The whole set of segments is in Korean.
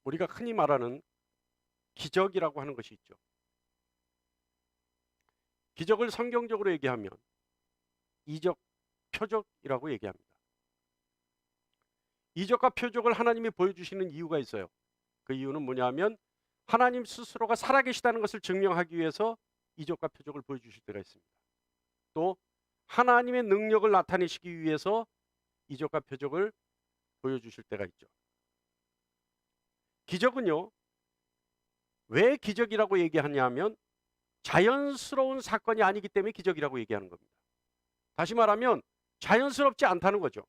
우리가 흔히 말하는 기적이라고 하는 것이 있죠. 기적을 성경적으로 얘기하면 이적, 표적이라고 얘기합니다. 이적과 표적을 하나님이 보여주시는 이유가 있어요. 그 이유는 뭐냐면 하나님 스스로가 살아계시다는 것을 증명하기 위해서 이적과 표적을 보여주실 때가 있습니다. 또 하나님의 능력을 나타내시기 위해서 이적과 표적을 보여주실 때가 있죠. 기적은요, 왜 기적이라고 얘기하냐면 자연스러운 사건이 아니기 때문에 기적이라고 얘기하는 겁니다. 다시 말하면 자연스럽지 않다는 거죠.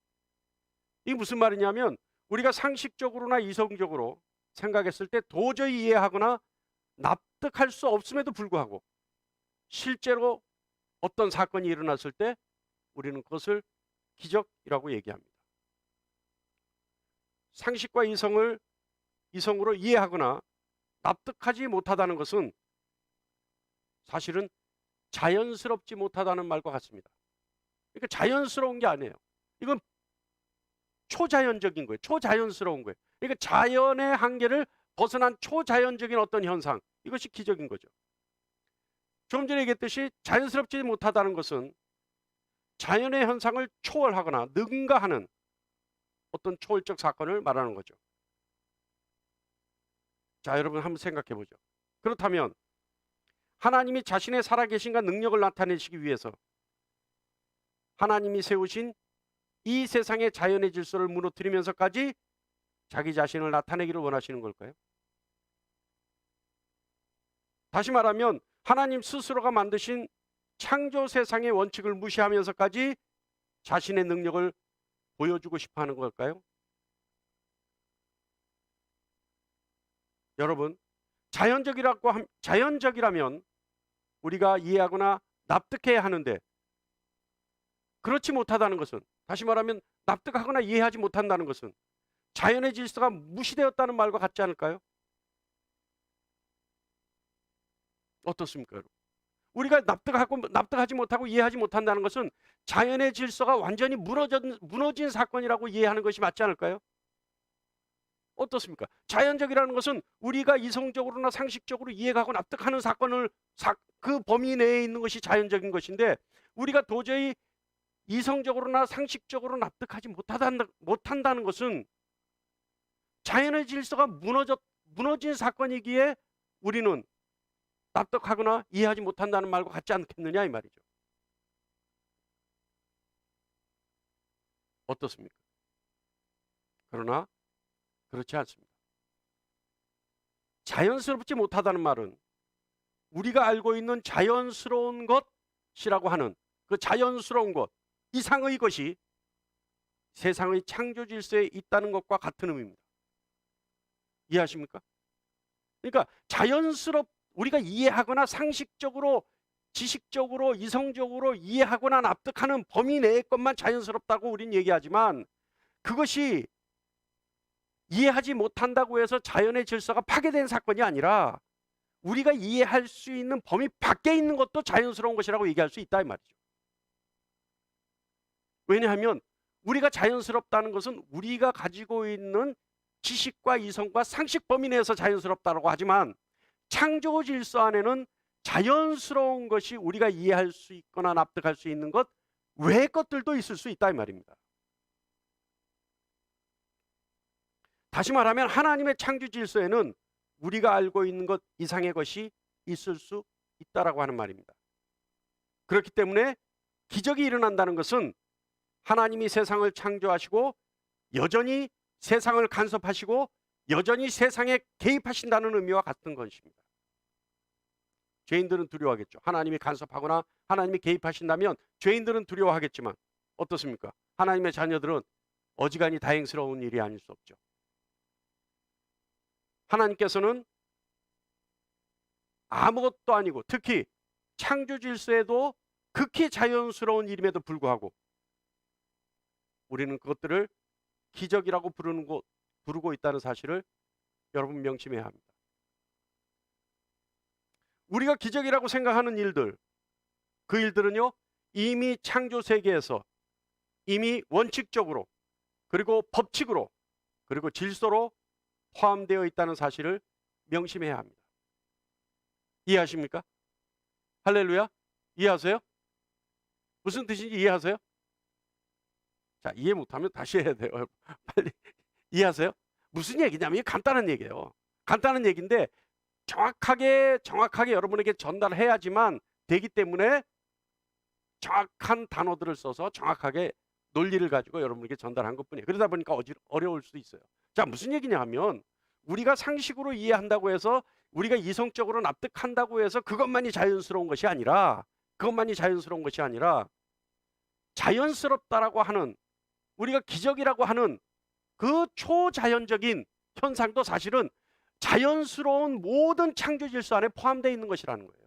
이게 무슨 말이냐면 우리가 상식적으로나 이성적으로 생각했을 때 도저히 이해하거나 납득할 수 없음에도 불구하고 실제로 어떤 사건이 일어났을 때 우리는 그것을 기적이라고 얘기합니다. 상식과 이성으로 이해하거나 납득하지 못하다는 것은 사실은 자연스럽지 못하다는 말과 같습니다. 그러니까 자연스러운 게 아니에요. 이건 초자연적인 거예요. 초자연스러운 거예요. 그러니까 자연의 한계를 벗어난 초자연적인 어떤 현상, 이것이 기적인 거죠. 조금 전에 얘기했듯이 자연스럽지 못하다는 것은 자연의 현상을 초월하거나 능가하는 어떤 초월적 사건을 말하는 거죠. 자, 여러분 한번 생각해 보죠. 그렇다면 하나님이 자신의 살아계신과 능력을 나타내시기 위해서 하나님이 세우신 이 세상의 자연의 질서를 무너뜨리면서까지 자기 자신을 나타내기를 원하시는 걸까요? 다시 말하면 하나님 스스로가 만드신 창조 세상의 원칙을 무시하면서까지 자신의 능력을 보여주고 싶어 하는 걸까요? 여러분, 자연적이라면 우리가 이해하거나 납득해야 하는데 그렇지 못하다는 것은, 다시 말하면 납득하거나 이해하지 못한다는 것은 자연의 질서가 무시되었다는 말과 같지 않을까요? 어떻습니까, 여러분? 우리가 납득하지 못하고 이해하지 못한다는 것은 자연의 질서가 완전히 무너진 사건이라고 이해하는 것이 맞지 않을까요? 어떻습니까? 자연적이라는 것은 우리가 이성적으로나 상식적으로 이해하고 납득하는 사건을 그 범위 내에 있는 것이 자연적인 것인데 우리가 도저히 이성적으로나 상식적으로 납득하지 못한다는 것은 자연의 질서가 무너진 사건이기에 우리는 납득하거나 이해하지 못한다는 말과 같지 않겠느냐 이 말이죠. 어떻습니까? 그러나 그렇지 않습니다. 자연스럽지 못하다는 말은 우리가 알고 있는 자연스러운 것이라고 하는 그 자연스러운 것 이상의 것이 세상의 창조 질서에 있다는 것과 같은 의미입니다. 이해하십니까? 그러니까 우리가 이해하거나 상식적으로 지식적으로 이성적으로 이해하거나 납득하는 범위 내의 것만 자연스럽다고 우린 얘기하지만 그것이 이해하지 못한다고 해서 자연의 질서가 파괴된 사건이 아니라 우리가 이해할 수 있는 범위 밖에 있는 것도 자연스러운 것이라고 얘기할 수 있다 이 말이죠. 왜냐하면 우리가 자연스럽다는 것은 우리가 가지고 있는 지식과 이성과 상식 범위 내에서 자연스럽다고 하지만 창조 질서 안에는 자연스러운 것이 우리가 이해할 수 있거나 납득할 수 있는 것 외의 것들도 있을 수 있다 이 말입니다. 다시 말하면 하나님의 창조 질서에는 우리가 알고 있는 것 이상의 것이 있을 수 있다라고 하는 말입니다. 그렇기 때문에 기적이 일어난다는 것은 하나님이 세상을 창조하시고 여전히 세상을 간섭하시고 여전히 세상에 개입하신다는 의미와 같은 것입니다. 죄인들은 두려워하겠죠. 하나님이 간섭하거나 하나님이 개입하신다면 죄인들은 두려워하겠지만 어떻습니까? 하나님의 자녀들은 어지간히 다행스러운 일이 아닐 수 없죠. 하나님께서는 아무것도 아니고 특히 창조 질서에도 극히 자연스러운 일임에도 불구하고 우리는 그것들을 기적이라고 부르고 있다는 사실을 여러분 명심해야 합니다. 우리가 기적이라고 생각하는 일들, 그 일들은요 이미 창조 세계에서 이미 원칙적으로 그리고 법칙으로 그리고 질서로 포함되어 있다는 사실을 명심해야 합니다. 이해하십니까? 할렐루야? 이해하세요? 무슨 뜻인지 이해하세요? 자, 이해 못하면 다시 해야 돼요. 빨리 이해하세요? 무슨 얘기냐면 이게 간단한 얘기예요. 간단한 얘기인데 정확하게 여러분에게 전달해야지만 되기 때문에 정확한 단어들을 써서 정확하게 논리를 가지고 여러분에게 전달한 것뿐이에요. 그러다 보니까 어려울 수도 있어요. 자, 무슨 얘기냐 하면 우리가 상식으로 이해한다고 해서 우리가 이성적으로 납득한다고 해서 그것만이 자연스러운 것이 아니라 자연스럽다라고 하는, 우리가 기적이라고 하는 그 초자연적인 현상도 사실은 자연스러운 모든 창조 질서 안에 포함되어 있는 것이라는 거예요.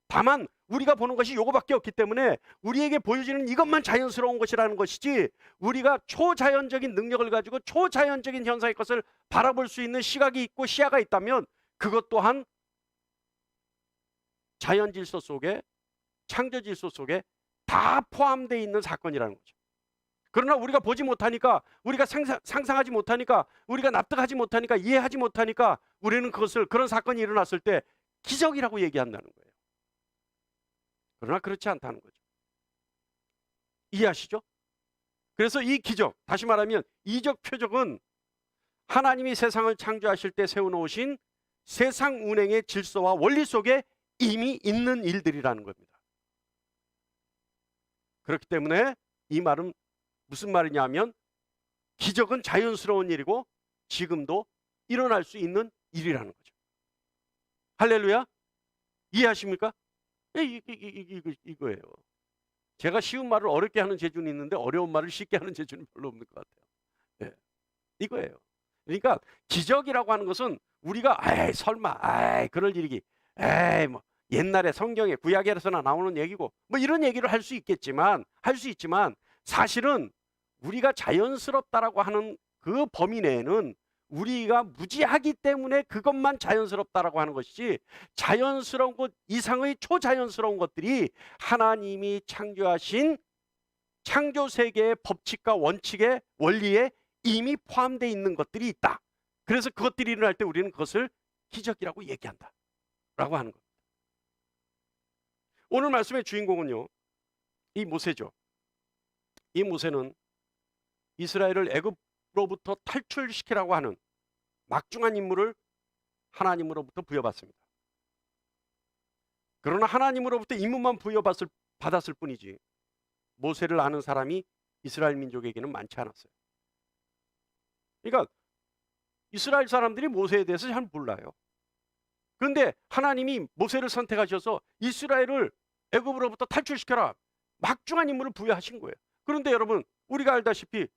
다만 우리가 보는 것이 요거밖에 없기 때문에 우리에게 보여지는 이것만 자연스러운 것이라는 것이지, 우리가 초자연적인 능력을 가지고 초자연적인 현상의 것을 바라볼 수 있는 시각이 있고 시야가 있다면 그것 또한 자연 질서 속에, 창조 질서 속에 다 포함되어 있는 사건이라는 거죠. 그러나 우리가 보지 못하니까, 우리가 상상하지 못하니까, 우리가 납득하지 못하니까, 이해하지 못하니까 우리는 그것을, 그런 사건이 일어났을 때 기적이라고 얘기한다는 거예요. 그러나 그렇지 않다는 거죠. 이해하시죠? 그래서 이 기적, 다시 말하면 이적 표적은 하나님이 세상을 창조하실 때 세워놓으신 세상 운행의 질서와 원리 속에 이미 있는 일들이라는 겁니다. 그렇기 때문에 이 말은 무슨 말이냐면 기적은 자연스러운 일이고 지금도 일어날 수 있는 일이라는 거죠. 할렐루야? 이해하십니까? 이거예요. 제가 쉬운 말을 어렵게 하는 재주는 있는데 어려운 말을 쉽게 하는 재주는 별로 없는 것 같아요. 네. 이거예요. 그러니까 기적이라고 하는 것은 우리가 설마 그럴 일이기, 뭐 옛날에 성경에 구약에서나 나오는 얘기고 뭐 이런 얘기를 할 수 있지만 사실은 우리가 자연스럽다라고 하는 그 범위 내에는 우리가 무지하기 때문에 그것만 자연스럽다라고 하는 것이지, 자연스러운 것 이상의 초자연스러운 것들이 하나님이 창조하신 창조 세계의 법칙과 원칙의 원리에 이미 포함되어 있는 것들이 있다. 그래서 그것들이 일어날 때 우리는 그것을 기적이라고 얘기한다 라고 하는 겁니다. 오늘 말씀의 주인공은요, 이 모세죠. 이 모세는 이스라엘을 애굽로부터 탈출시키라고 하는 막중한 임무를 하나님으로부터 부여받습니다. 그러나 하나님으로부터 임무만 부여받았을 뿐이지 모세를 아는 사람이 이스라엘 민족에게는 많지 않았어요. 그러니까 이스라엘 사람들이 모세에 대해서 잘 몰라요. 그런데 하나님이 모세를 선택하셔서 이스라엘을 애굽으로부터 탈출시켜라, 막중한 임무를 부여하신 거예요. 그런데 여러분, 우리가 알다시피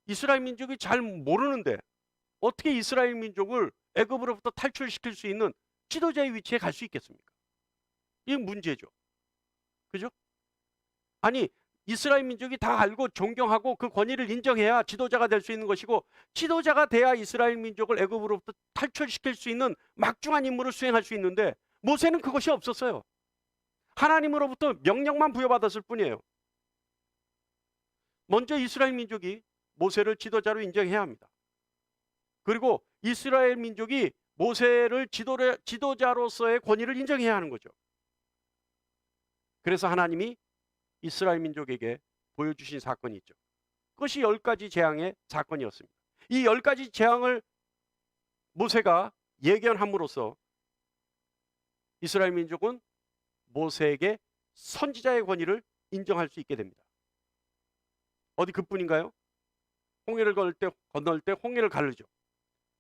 이스라엘 민족이 잘 모르는데 어떻게 이스라엘 민족을 애굽으로부터 탈출시킬 수 있는 지도자의 위치에 갈 수 있겠습니까? 이게 문제죠. 그죠? 아니, 이스라엘 민족이 다 알고 존경하고 그 권위를 인정해야 지도자가 될 수 있는 것이고, 지도자가 돼야 이스라엘 민족을 애굽으로부터 탈출시킬 수 있는 막중한 임무를 수행할 수 있는데 모세는 그것이 없었어요. 하나님으로부터 명령만 부여받았을 뿐이에요. 먼저 이스라엘 민족이 모세를 지도자로 인정해야 합니다. 그리고 이스라엘 민족이 모세를 지도자로서의 권위를 인정해야 하는 거죠. 그래서 하나님이 이스라엘 민족에게 보여주신 사건이 있죠. 그것이 10가지 재앙의 사건이었습니다. 이 10가지 재앙을 모세가 예견함으로써 이스라엘 민족은 모세에게 선지자의 권위를 인정할 수 있게 됩니다. 어디 그뿐인가요? 홍해를 건널 때 홍해를 가르죠.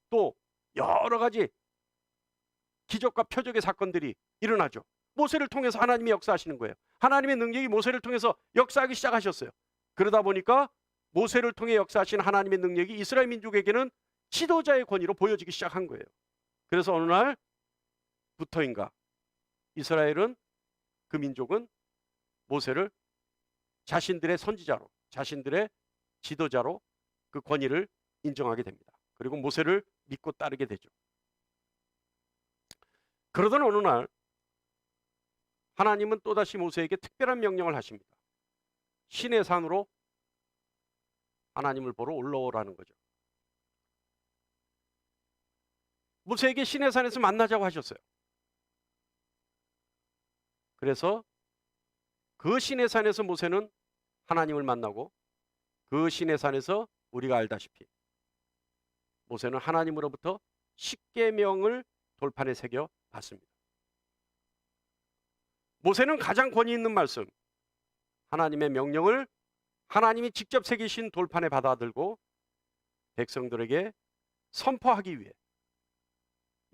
또 여러 가지 기적과 표적의 사건들이 일어나죠. 모세를 통해서 하나님이 역사하시는 거예요. 하나님의 능력이 모세를 통해서 역사하기 시작하셨어요. 그러다 보니까 모세를 통해 역사하신 하나님의 능력이 이스라엘 민족에게는 지도자의 권위로 보여지기 시작한 거예요. 그래서 어느 날부터인가 이스라엘은, 그 민족은 모세를 자신들의 선지자로, 자신들의 지도자로 그 권위를 인정하게 됩니다. 그리고 모세를 믿고 따르게 되죠. 그러던 어느 날 하나님은 또다시 모세에게 특별한 명령을 하십니다. 시내 산으로 하나님을 보러 올라오라는 거죠. 모세에게 시내산에서 만나자고 하셨어요. 그래서 그 시내산에서 모세는 하나님을 만나고, 그 시내산에서 우리가 알다시피 모세는 하나님으로부터 십계명을 돌판에 새겨 받습니다. 모세는 가장 권위 있는 말씀, 하나님의 명령을 하나님이 직접 새기신 돌판에 받아들고 백성들에게 선포하기 위해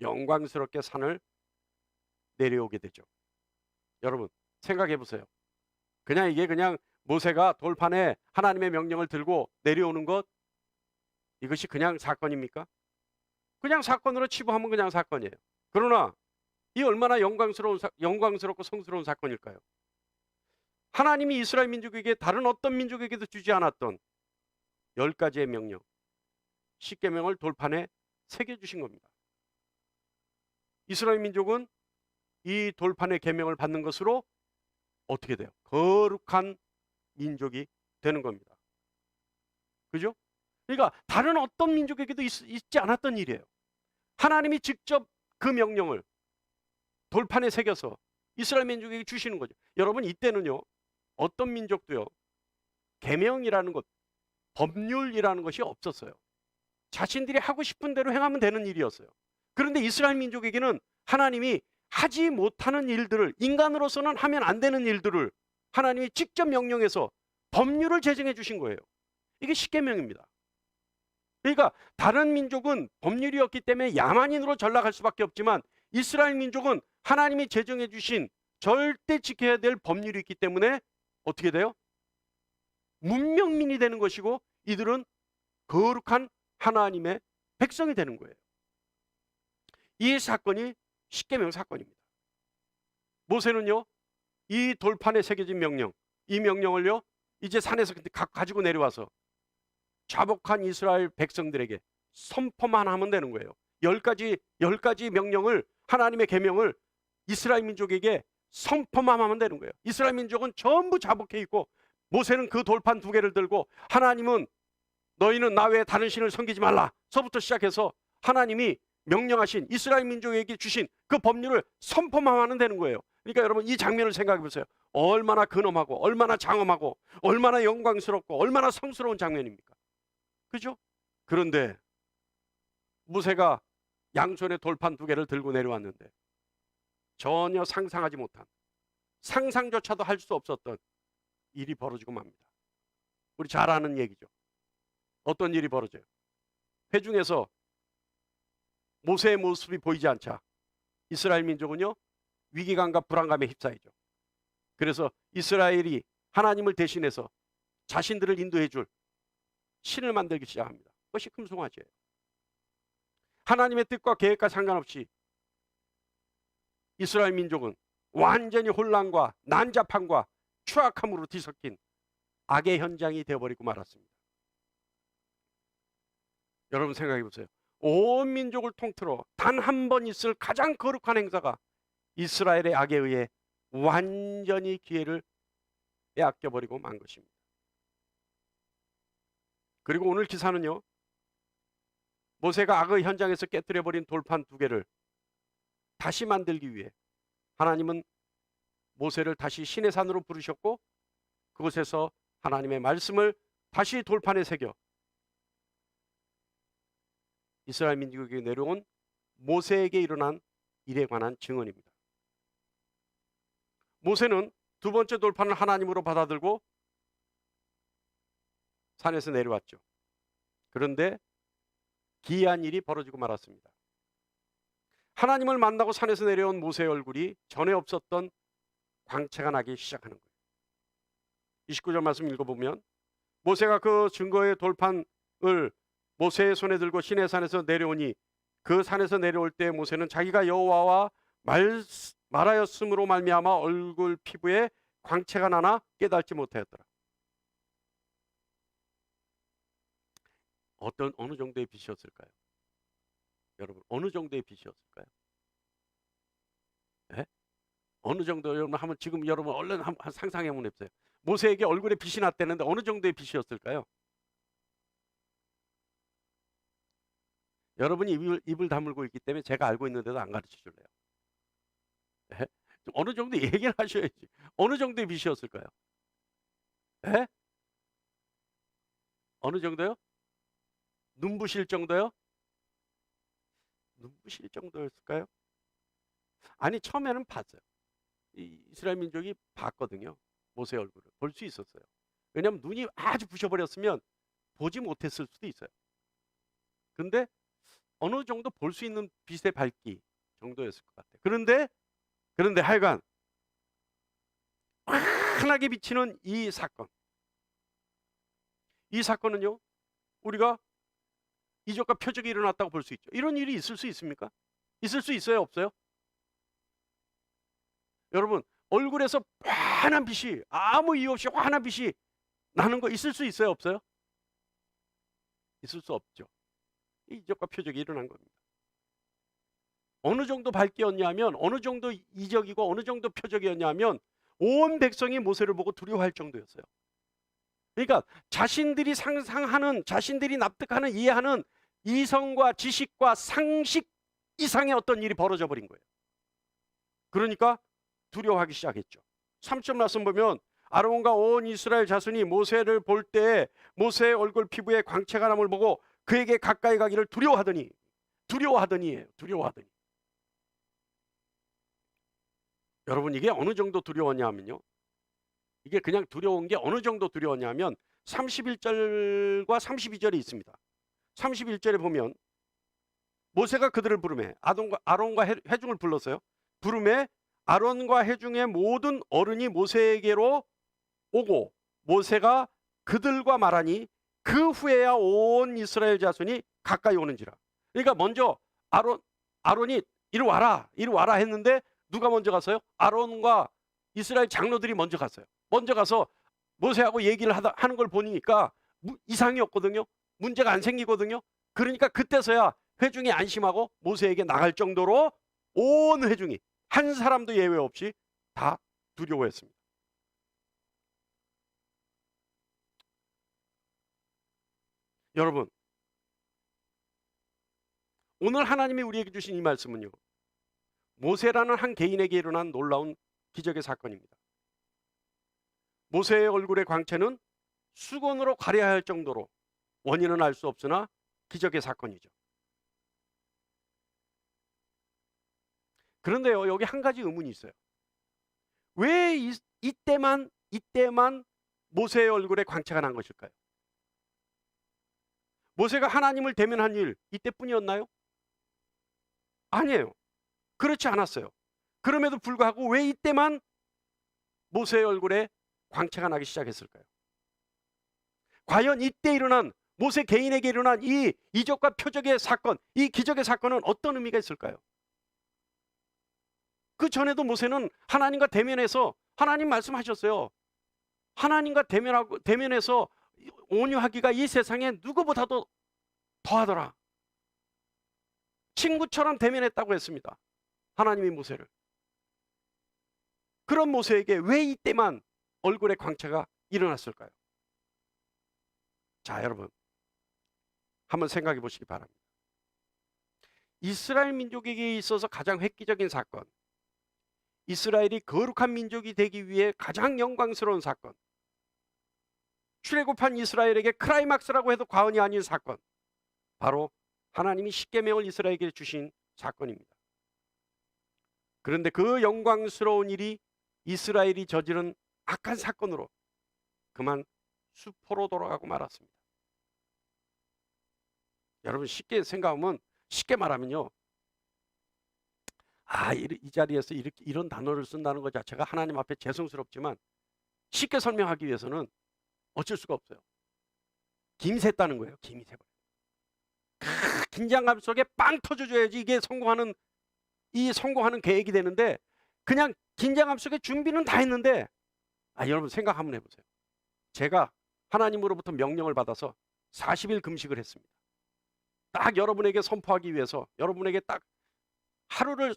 영광스럽게 산을 내려오게 되죠. 여러분 생각해 보세요. 이게 그냥 모세가 돌판에 하나님의 명령을 들고 내려오는 것, 이것이 그냥 사건입니까? 그냥 사건으로 치부하면 그냥 사건이에요. 그러나 이 얼마나 영광스럽고 성스러운 사건일까요? 하나님이 이스라엘 민족에게 다른 어떤 민족에게도 주지 않았던 10가지의 명령, 십계명을 돌판에 새겨주신 겁니다. 이스라엘 민족은 이 돌판의 계명을 받는 것으로 어떻게 돼요? 거룩한 민족이 되는 겁니다. 그죠? 그러니까 다른 어떤 민족에게도 있지 않았던 일이에요. 하나님이 직접 그 명령을 돌판에 새겨서 이스라엘 민족에게 주시는 거죠. 여러분 이때는요, 어떤 민족도요, 계명이라는 것, 법률이라는 것이 없었어요. 자신들이 하고 싶은 대로 행하면 되는 일이었어요. 그런데 이스라엘 민족에게는 하나님이 하지 못하는 일들을, 인간으로서는 하면 안 되는 일들을 하나님이 직접 명령해서 법률을 제정해 주신 거예요. 이게 십계명입니다. 그러니까 다른 민족은 법률이 없기 때문에 야만인으로 전락할 수밖에 없지만, 이스라엘 민족은 하나님이 제정해 주신 절대 지켜야 될 법률이 있기 때문에 어떻게 돼요? 문명민이 되는 것이고, 이들은 거룩한 하나님의 백성이 되는 거예요. 이 사건이 십계명 사건입니다. 모세는요, 이 돌판에 새겨진 명령, 이 명령을요 이제 산에서 가지고 내려와서 자복한 이스라엘 백성들에게 선포만 하면 되는 거예요. 10가지 명령을, 하나님의 계명을 이스라엘 민족에게 선포만 하면 되는 거예요. 이스라엘 민족은 전부 자복해 있고, 모세는 그 돌판 2개를 들고, 하나님은 너희는 나 외에 다른 신을 섬기지 말라 서부터 시작해서 하나님이 명령하신, 이스라엘 민족에게 주신 그 법률을 선포만 하면 되는 거예요. 그러니까 여러분 이 장면을 생각해 보세요. 얼마나 근엄하고 얼마나 장엄하고 얼마나 영광스럽고 얼마나 성스러운 장면입니까? 그죠? 그런데 모세가 양손에 돌판 2개를 들고 내려왔는데 전혀 상상하지 못한, 상상조차도 할 수 없었던 일이 벌어지고 맙니다. 우리 잘 아는 얘기죠. 어떤 일이 벌어져요? 회중에서 모세의 모습이 보이지 않자 이스라엘 민족은요, 위기감과 불안감에 휩싸이죠. 그래서 이스라엘이 하나님을 대신해서 자신들을 인도해 줄 신을 만들기 시작합니다. 그것이 금송아지예요. 하나님의 뜻과 계획과 상관없이 이스라엘 민족은 완전히 혼란과 난잡함과 추악함으로 뒤섞인 악의 현장이 되어버리고 말았습니다. 여러분 생각해 보세요. 온 민족을 통틀어 단 한 번 있을 가장 거룩한 행사가 이스라엘의 악에 의해 완전히 기회를 빼앗겨버리고 만 것입니다. 그리고 오늘 기사는요, 모세가 악의 현장에서 깨뜨려버린 돌판 2개를 다시 만들기 위해 하나님은 모세를 다시 시내산으로 부르셨고, 그곳에서 하나님의 말씀을 다시 돌판에 새겨 이스라엘 민족에게 내려온 모세에게 일어난 일에 관한 증언입니다. 모세는 2번째 돌판을 하나님으로 받아들고 산에서 내려왔죠. 그런데 기이한 일이 벌어지고 말았습니다. 하나님을 만나고 산에서 내려온 모세의 얼굴이 전에 없었던 광채가 나기 시작하는 거예요. 29절 말씀 읽어보면, 모세가 그 증거의 돌판을 모세의 손에 들고 시내산에서 내려오니, 그 산에서 내려올 때 모세는 자기가 여호와와 말하였으므로 말미암아 얼굴 피부에 광채가 나나 깨닫지 못하였더라. 어느 정도의 빛이었을까요? 여러분 어느 정도의 빛이었을까요? 네? 어느 정도 여러분 한번 지금 여러분 얼른 한번 상상해 보세요. 모세에게 얼굴에 빛이 났다는데 어느 정도의 빛이었을까요? 여러분이 입을 다물고 있기 때문에 제가 알고 있는데도 안 가르쳐 줄래요? 예? 좀 어느 정도 얘기를 하셔야지. 어느 정도의 빛이었을까요? 예? 어느 정도요? 눈부실 정도요? 눈부실 정도였을까요? 아니 처음에는 봤어요. 이스라엘 민족이 봤거든요. 모세 얼굴을 볼 수 있었어요. 왜냐하면 눈이 아주 부셔버렸으면 보지 못했을 수도 있어요. 근데 어느 정도 볼 수 있는 빛의 밝기 정도였을 것 같아요. 그런데 하여간 환하게 비치는 이 사건. 이 사건은요. 우리가 이적과 표적이 일어났다고 볼 수 있죠. 이런 일이 있을 수 있습니까? 있을 수 있어요? 없어요? 여러분 얼굴에서 환한 빛이 아무 이유 없이 환한 빛이 나는 거 있을 수 있어요? 없어요? 있을 수 없죠. 이적과 표적이 일어난 겁니다. 어느 정도 밝기였냐면 어느 정도 이적이고 어느 정도 표적이었냐면 온 백성이 모세를 보고 두려워할 정도였어요. 그러니까 자신들이 상상하는 자신들이 납득하는 이해하는 이성과 지식과 상식 이상의 어떤 일이 벌어져 버린 거예요. 그러니까 두려워하기 시작했죠. 3절 말씀 보면 아론과 온 이스라엘 자손이 모세를 볼 때 모세의 얼굴 피부에 광채가 남을 보고 그에게 가까이 가기를 두려워하더니 여러분 이게 어느 정도 두려웠냐면요. 이게 그냥 두려운 게 어느 정도 두려웠냐면 31절과 32절이 있습니다. 31절에 보면 모세가 그들을 부르매 아론과 회중을 불렀어요. 부르매 아론과 회중의 모든 어른이 모세에게로 오고 모세가 그들과 말하니 그 후에야 온 이스라엘 자손이 가까이 오는지라. 그러니까 먼저 아론이 이리 와라 했는데 누가 먼저 갔어요? 아론과 이스라엘 장로들이 먼저 갔어요. 먼저 가서 모세하고 얘기를 하는 걸 보니까 이상이 없거든요. 문제가 안 생기거든요. 그러니까 그때서야 회중이 안심하고 모세에게 나갈 정도로 온 회중이 한 사람도 예외 없이 다 두려워했습니다. 여러분 오늘 하나님이 우리에게 주신 이 말씀은요. 모세라는 한 개인에게 일어난 놀라운 기적의 사건입니다. 모세의 얼굴의 광채는 수건으로 가려야 할 정도로 원인은 알 수 없으나 기적의 사건이죠. 그런데요. 여기 한 가지 의문이 있어요. 왜 이때만 모세의 얼굴에 광채가 난 것일까요? 모세가 하나님을 대면한 일 이때뿐이었나요? 아니에요. 그렇지 않았어요. 그럼에도 불구하고 왜 이때만 모세의 얼굴에 광채가 나기 시작했을까요? 과연 이때 일어난 모세 개인에게 일어난 이 이적과 표적의 사건, 이 기적의 사건은 어떤 의미가 있을까요? 그 전에도 모세는 하나님과 대면해서 하나님 말씀하셨어요. 하나님과 대면해서 온유하기가 이 세상에 누구보다도 더하더라. 친구처럼 대면했다고 했습니다. 하나님이 모세를. 그런 모세에게 왜 이때만 얼굴에 광채가 일어났을까요? 자, 여러분 한번 생각해 보시기 바랍니다. 이스라엘 민족에게 있어서 가장 획기적인 사건, 이스라엘이 거룩한 민족이 되기 위해 가장 영광스러운 사건, 출애굽한 이스라엘에게 클라이막스라고 해도 과언이 아닌 사건, 바로 하나님이 십계명을 이스라엘에게 주신 사건입니다. 그런데 그 영광스러운 일이 이스라엘이 저지른 악한 사건으로 그만 수포로 돌아가고 말았습니다. 여러분 쉽게 말하면요. 이 자리에서 이런 단어를 쓴다는 것 자체가 하나님 앞에 죄송스럽지만 쉽게 설명하기 위해서는 어쩔 수가 없어요. 김이 샜다는 거예요. 김이 새버려. 긴장감 속에 빵 터져줘야지 이게 성공하는 계획이 되는데 그냥 긴장감 속에 준비는 다 했는데 여러분 생각 한번 해보세요. 제가 하나님으로부터 명령을 받아서 40일 금식을 했습니다. 딱 여러분에게 선포하기 위해서, 여러분에게 딱 하루를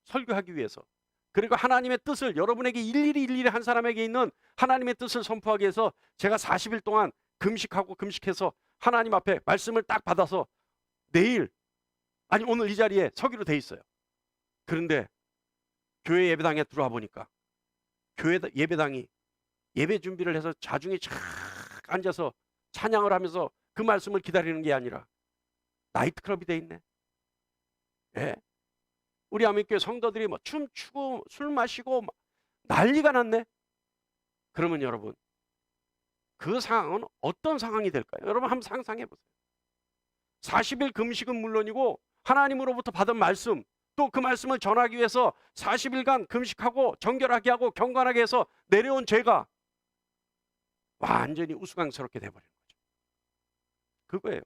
설교하기 위해서, 그리고 하나님의 뜻을 여러분에게 일일이 한 사람에게 있는 하나님의 뜻을 선포하기 위해서 제가 40일 동안 금식해서 하나님 앞에 말씀을 딱 받아서 내일 아니 오늘 이 자리에 서기로 돼 있어요. 그런데 교회 예배당에 들어와 보니까 교회 예배당이 예배 준비를 해서 자중에 쫙 앉아서 찬양을 하면서 그 말씀을 기다리는 게 아니라 나이트클럽이 돼 있네. 예? 우리 아멘교회 성도들이 뭐 춤추고 술 마시고 난리가 났네. 그러면 여러분 그 상황은 어떤 상황이 될까요? 여러분 한번 상상해 보세요. 40일 금식은 물론이고 하나님으로부터 받은 말씀, 또 그 말씀을 전하기 위해서 40일간 금식하고 정결하게 하고 경건하게 해서 내려온 죄가 완전히 우스꽝스럽게 돼버리는 거죠. 그거예요.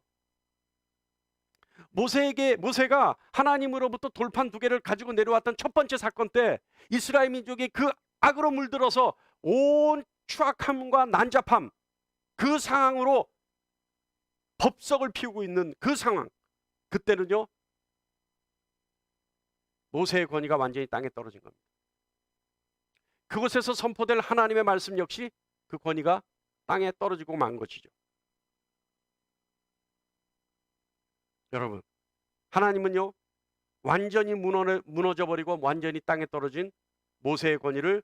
모세가 하나님으로부터 돌판 2개를 가지고 내려왔던 첫 번째 사건 때 이스라엘 민족이 그 악으로 물들어서 온 추악함과 난잡함, 그 상황으로 법석을 피우고 있는 그 상황, 그때는요 모세의 권위가 완전히 땅에 떨어진 겁니다. 그곳에서 선포될 하나님의 말씀 역시 그 권위가 땅에 떨어지고 만 것이죠. 여러분, 하나님은요 완전히 무너져 버리고 완전히 땅에 떨어진 모세의 권위를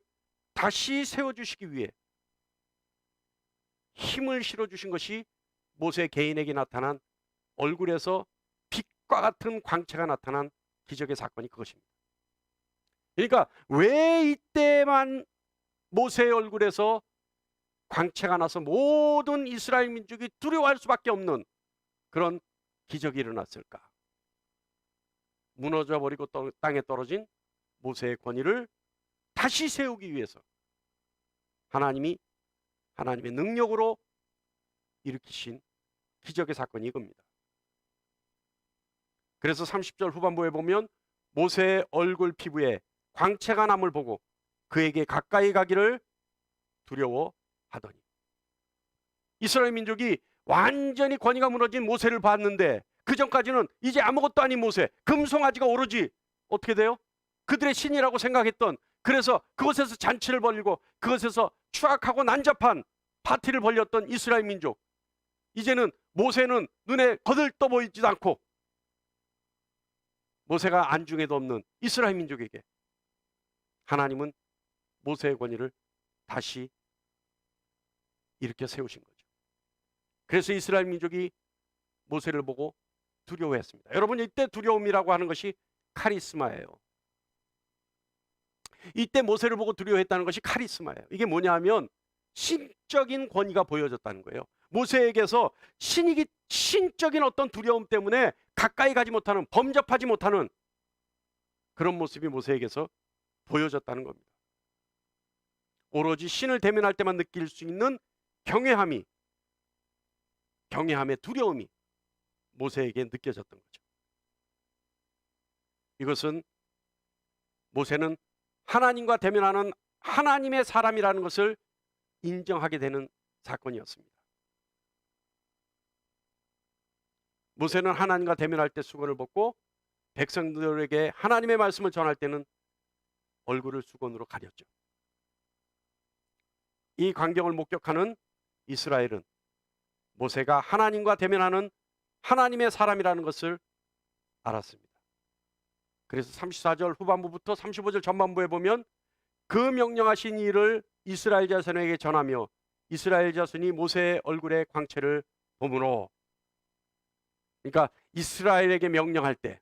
다시 세워주시기 위해 힘을 실어주신 것이 모세 개인에게 나타난 얼굴에서 빛과 같은 광채가 나타난 기적의 사건이 그것입니다. 그러니까 왜 이때만 모세의 얼굴에서 광채가 나서 모든 이스라엘 민족이 두려워할 수밖에 없는 그런 기적이 일어났을까? 무너져 버리고 땅에 떨어진 모세의 권위를 다시 세우기 위해서 하나님의 능력으로 일으키신 기적의 사건이 이겁니다. 그래서 30절 후반부에 보면 모세의 얼굴 피부에 광채가 남을 보고 그에게 가까이 가기를 두려워하더니, 이스라엘 민족이 완전히 권위가 무너진 모세를 봤는데 그 전까지는 이제 아무것도 아닌 모세, 금송아지가 오로지 어떻게 돼요? 그들의 신이라고 생각했던, 그래서 그곳에서 잔치를 벌이고 그곳에서 추악하고 난잡한 파티를 벌였던 이스라엘 민족, 이제는 모세는 눈에 거들떠 보이지도 않고 모세가 안중에도 없는 이스라엘 민족에게 하나님은 모세의 권위를 다시 일으켜 세우신 거죠. 그래서 이스라엘 민족이 모세를 보고 두려워했습니다. 여러분, 이때 두려움이라고 하는 것이 카리스마예요. 이때 모세를 보고 두려워했다는 것이 카리스마예요. 이게 뭐냐 하면 신적인 권위가 보여졌다는 거예요. 모세에게서 신적인 어떤 두려움 때문에 가까이 가지 못하는, 범접하지 못하는 그런 모습이 모세에게서 보여졌다는 겁니다. 오로지 신을 대면할 때만 느낄 수 있는 경외함의 두려움이 모세에게 느껴졌던 거죠. 이것은 모세는 하나님과 대면하는 하나님의 사람이라는 것을 인정하게 되는 사건이었습니다. 모세는 하나님과 대면할 때 수건을 벗고 백성들에게 하나님의 말씀을 전할 때는 얼굴을 수건으로 가렸죠. 이 광경을 목격하는 이스라엘은 모세가 하나님과 대면하는 하나님의 사람이라는 것을 알았습니다. 그래서 34절 후반부부터 35절 전반부에 보면 그 명령하신 일을 이스라엘 자손에게 전하며 이스라엘 자손이 모세의 얼굴의 광채를 보므로, 그러니까 이스라엘에게 명령할 때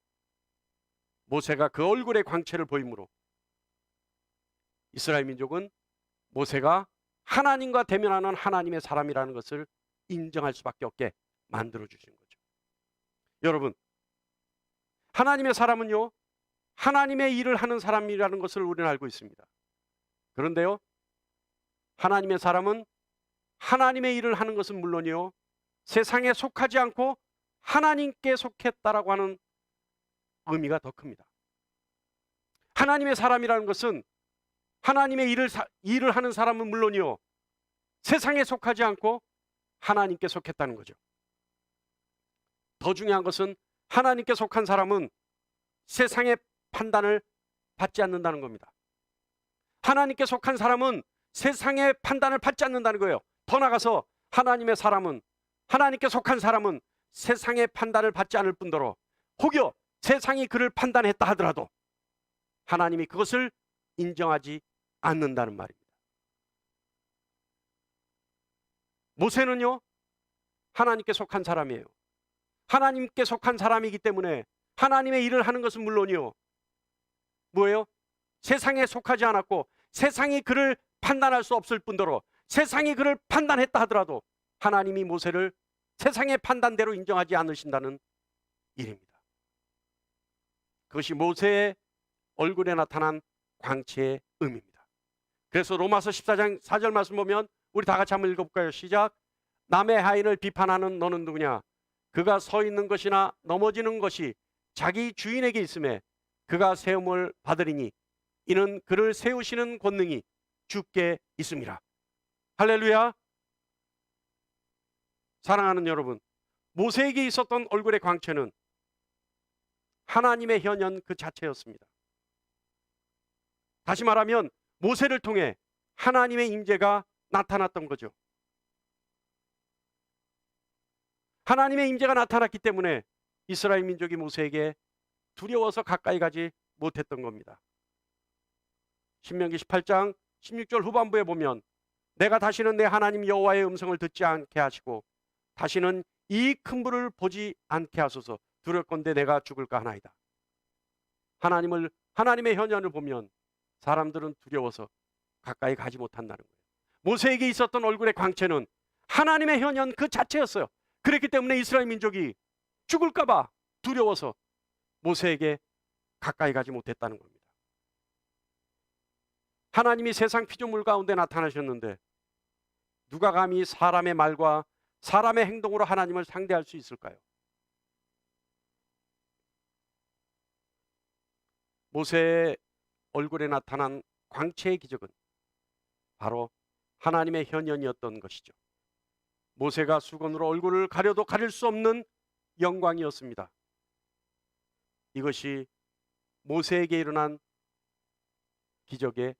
모세가 그 얼굴의 광채를 보이므로 이스라엘 민족은 모세가 하나님과 대면하는 하나님의 사람이라는 것을 인정할 수밖에 없게 만들어 주신 거죠. 여러분, 하나님의 사람은요 하나님의 일을 하는 사람이라는 것을 우리는 알고 있습니다. 그런데요, 하나님의 사람은 하나님의 일을 하는 것은 물론이요 세상에 속하지 않고 하나님께 속했다라고 하는 의미가 더 큽니다. 하나님의 사람이라는 것은 하나님의 일을 하는 사람은 물론이요 세상에 속하지 않고 하나님께 속했다는 거죠. 더 중요한 것은 하나님께 속한 사람은 세상의 판단을 받지 않는다는 겁니다. 하나님께 속한 사람은 세상의 판단을 받지 않는다는 거예요. 더 나아가서 하나님께 속한 사람은 세상의 판단을 받지 않을 뿐더러 혹여 세상이 그를 판단했다 하더라도 하나님이 그것을 인정하지 않는다는 말입니다. 모세는요, 하나님께 속한 사람이에요. 하나님께 속한 사람이기 때문에 하나님의 일을 하는 것은 물론이요, 뭐예요? 세상에 속하지 않았고 세상이 그를 판단할 수 없을 뿐더러 세상이 그를 판단했다 하더라도 하나님이 모세를 세상의 판단대로 인정하지 않으신다는 일입니다. 그것이 모세의 얼굴에 나타난 광채의 의미입니다. 그래서 로마서 14장 4절 말씀 보면 우리 다 같이 한번 읽어볼까요? 시작. 남의 하인을 비판하는 너는 누구냐? 그가 서 있는 것이나 넘어지는 것이 자기 주인에게 있음에 그가 세움을 받으리니 이는 그를 세우시는 권능이 주께 있음이라. 할렐루야. 사랑하는 여러분, 모세에게 있었던 얼굴의 광채는 하나님의 현현 그 자체였습니다. 다시 말하면 모세를 통해 하나님의 임재가 나타났던 거죠. 하나님의 임재가 나타났기 때문에 이스라엘 민족이 모세에게 두려워서 가까이 가지 못했던 겁니다. 신명기 18장 16절 후반부에 보면 내가 다시는 내 하나님 여호와의 음성을 듣지 않게 하시고 다시는 이 큰 불을 보지 않게 하소서. 두렵건대 내가 죽을까 하나이다. 하나님의 현현을 보면 사람들은 두려워서 가까이 가지 못한다는 거예요. 모세에게 있었던 얼굴의 광채는 하나님의 현현 그 자체였어요. 그렇기 때문에 이스라엘 민족이 죽을까 봐 두려워서 모세에게 가까이 가지 못했다는 겁니다. 하나님이 세상 피조물 가운데 나타나셨는데 누가 감히 사람의 말과 사람의 행동으로 하나님을 상대할 수 있을까요? 모세의 얼굴에 나타난 광채의 기적은 바로 하나님의 현현이었던 것이죠. 모세가 수건으로 얼굴을 가려도 가릴 수 없는 영광이었습니다. 이것이 모세에게 일어난 기적의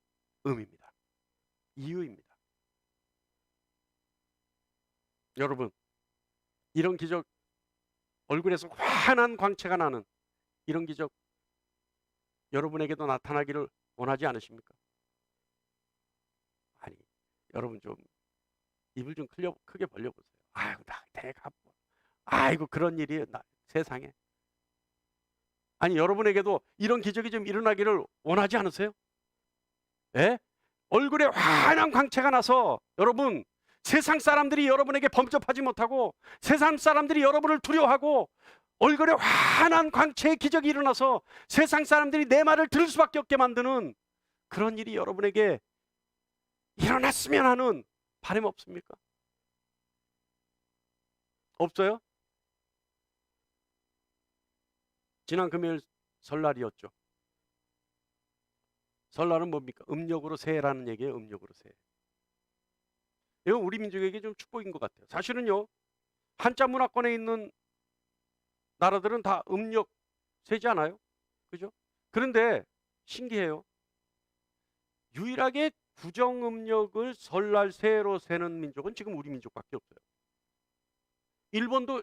의미입니다. 이유입니다. 여러분, 이런 기적, 얼굴에서 환한 광채가 나는 이런 기적 여러분에게도 나타나기를 원하지 않으십니까? 아니, 여러분 좀 입을 좀 크게 벌려보세요. 아이고, 내가 뭐, 아이고 그런 일이 세상에. 아니, 여러분에게도 이런 기적이 좀 일어나기를 원하지 않으세요? 예? 얼굴에 환한 광채가 나서 여러분, 세상 사람들이 여러분에게 범접하지 못하고 세상 사람들이 여러분을 두려워하고 얼굴에 환한 광채의 기적이 일어나서 세상 사람들이 내 말을 들을 수밖에 없게 만드는 그런 일이 여러분에게 일어났으면 하는 바람 없습니까? 없어요? 지난 금요일 설날이었죠. 설날은 뭡니까? 음력으로 새해라는 얘기예요. 음력으로 새해. 이건 우리 민족에게 좀 축복인 것 같아요. 사실은요, 한자 문화권에 있는 나라들은 다 음력 세지 않아요? 그죠? 그런데 신기해요. 유일하게 구정음력을 설날 새해로 세는 민족은 지금 우리 민족밖에 없어요. 일본도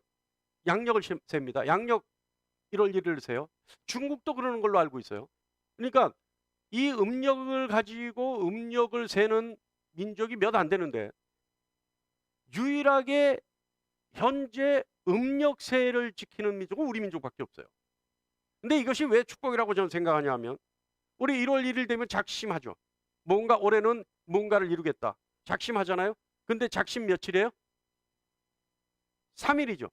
양력을 셉니다. 양력 1월 1일을 세요. 중국도 그러는 걸로 알고 있어요. 그러니까 이 음력을 가지고 음력을 세는 민족이 몇 안 되는데 유일하게 현재 음력 새해를 지키는 민족은 우리 민족밖에 없어요. 근데 이것이 왜 축복이라고 저는 생각하냐 하면 우리 1월 1일 되면 작심하죠. 뭔가 올해는 뭔가를 이루겠다. 작심하잖아요. 근데 작심 며칠이에요? 3일이죠.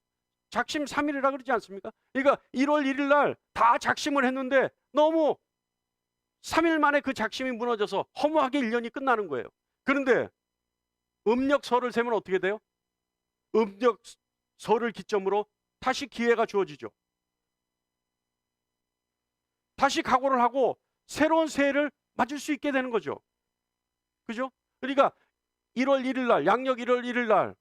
작심 3일이라 그러지 않습니까? 그러니까 1월 1일 날 다 작심을 했는데 너무 3일 만에 그 작심이 무너져서 허무하게 1년이 끝나는 거예요. 그런데 음력설을 세면 어떻게 돼요? 음력설을 기점으로 다시 기회가 주어지죠. 다시 각오를 하고 새로운 새해를 맞을 수 있게 되는 거죠. 그죠? 그러니까 1월 1일 날, 양력 1월 1일 날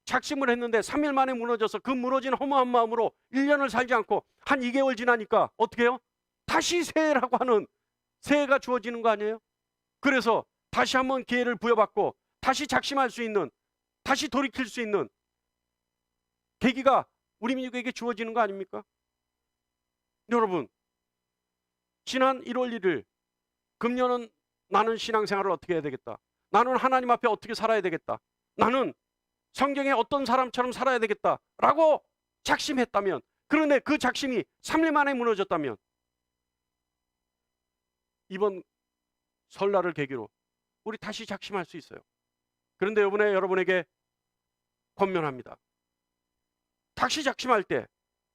작심을 했는데 3일 만에 무너져서 그 무너진 허무한 마음으로 1년을 살지 않고 한 2개월 지나니까 어떻게 해요? 다시 새해라고 하는 새해가 주어지는 거 아니에요? 그래서 다시 한번 기회를 부여받고 다시 작심할 수 있는, 다시 돌이킬 수 있는 계기가 우리 민족에게 주어지는 거 아닙니까? 여러분, 지난 1월 1일 금년은 나는 신앙생활을 어떻게 해야 되겠다. 나는 하나님 앞에 어떻게 살아야 되겠다. 나는 성경에 어떤 사람처럼 살아야 되겠다라고 작심했다면, 그런데 그 작심이 3일 만에 무너졌다면, 이번 설날을 계기로 우리 다시 작심할 수 있어요. 그런데 이번에 여러분에게 권면합니다. 다시 작심할 때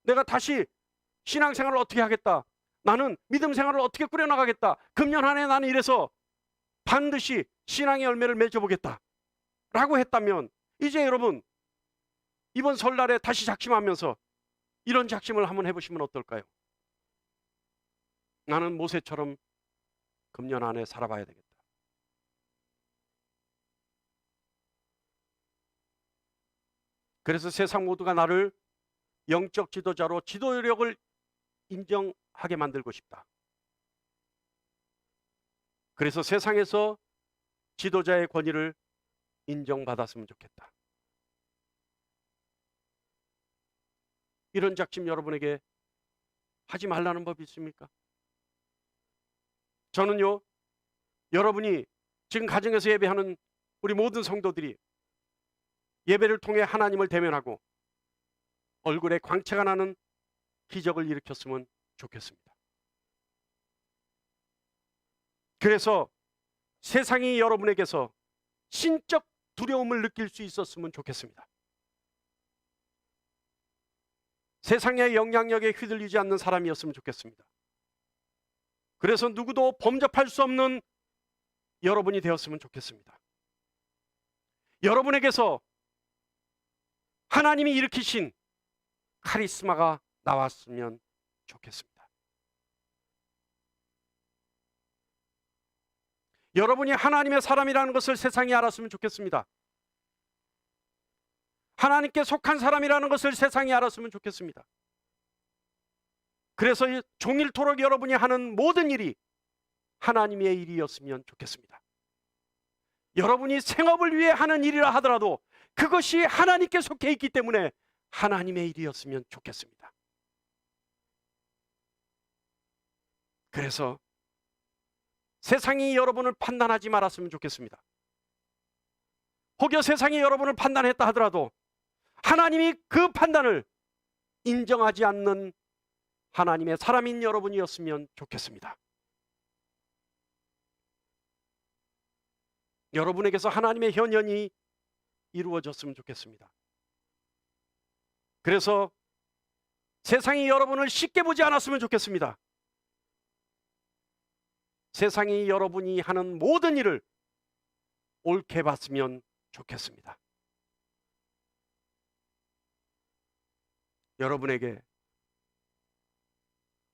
내가 다시 신앙생활을 어떻게 하겠다. 나는 믿음 생활을 어떻게 꾸려나가겠다. 금년 한 해 나는 이래서 반드시 신앙의 열매를 맺어보겠다 라고 했다면, 이제 여러분 이번 설날에 다시 작심하면서 이런 작심을 한번 해보시면 어떨까요? 나는 모세처럼 금년 안에 살아봐야 되겠다. 그래서 세상 모두가 나를 영적 지도자로 지도력을 인정하게 만들고 싶다. 그래서 세상에서 지도자의 권위를 인정받았으면 좋겠다. 이런 작심 여러분에게 하지 말라는 법이 있습니까? 저는요, 여러분이 지금 가정에서 예배하는 우리 모든 성도들이 예배를 통해 하나님을 대면하고 얼굴에 광채가 나는 기적을 일으켰으면 좋겠습니다. 그래서 세상이 여러분에게서 신적 두려움을 느낄 수 있었으면 좋겠습니다. 세상의 영향력에 휘둘리지 않는 사람이었으면 좋겠습니다. 그래서 누구도 범접할 수 없는 여러분이 되었으면 좋겠습니다. 여러분에게서 하나님이 일으키신 카리스마가 나왔으면 좋겠습니다. 여러분이 하나님의 사람이라는 것을 세상이 알았으면 좋겠습니다. 하나님께 속한 사람이라는 것을 세상이 알았으면 좋겠습니다. 그래서 종일토록 여러분이 하는 모든 일이 하나님의 일이었으면 좋겠습니다. 여러분이 생업을 위해 하는 일이라 하더라도 그것이 하나님께 속해 있기 때문에 하나님의 일이었으면 좋겠습니다. 그래서 세상이 여러분을 판단하지 말았으면 좋겠습니다. 혹여 세상이 여러분을 판단했다 하더라도 하나님이 그 판단을 인정하지 않는 하나님의 사람인 여러분이었으면 좋겠습니다. 여러분에게서 하나님의 현현이 이루어졌으면 좋겠습니다. 그래서 세상이 여러분을 쉽게 보지 않았으면 좋겠습니다. 세상이 여러분이 하는 모든 일을 옳게 봤으면 좋겠습니다. 여러분에게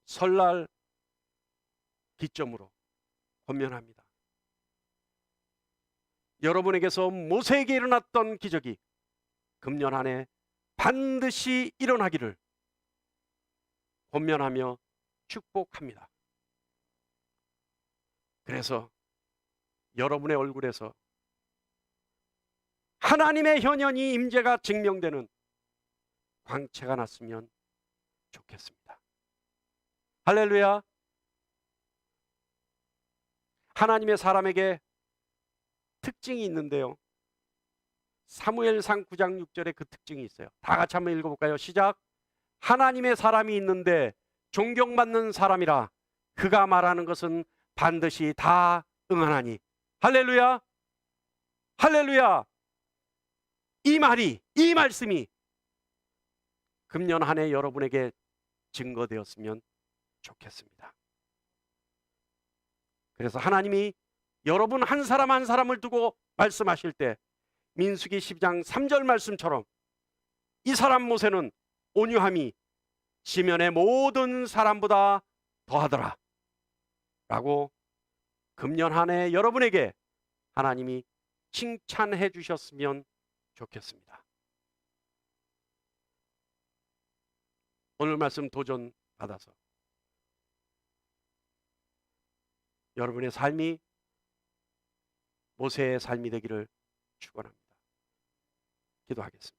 설날 기점으로 권면합니다. 여러분에게서 모세에게 일어났던 기적이 금년 안에 반드시 일어나기를 권면하며 축복합니다. 그래서 여러분의 얼굴에서 하나님의 현현이 임재가 증명되는 광채가 났으면 좋겠습니다. 할렐루야. 하나님의 사람에게 특징이 있는데요, 사무엘상 9장 6절에 그 특징이 있어요. 다 같이 한번 읽어볼까요? 시작. 하나님의 사람이 있는데 존경받는 사람이라 그가 말하는 것은 반드시 다 응하나니. 할렐루야. 할렐루야. 이 말씀이 금년 한 해 여러분에게 증거되었으면 좋겠습니다. 그래서 하나님이 여러분 한 사람 한 사람을 두고 말씀하실 때 민수기 12장 3절 말씀처럼 이 사람 모세는 온유함이 시면의 모든 사람보다 더하더라 라고 금년 한 해 여러분에게 하나님이 칭찬해 주셨으면 좋겠습니다. 오늘 말씀 도전 받아서 여러분의 삶이 모세의 삶이 되기를 축원합니다. 기도하겠습니다.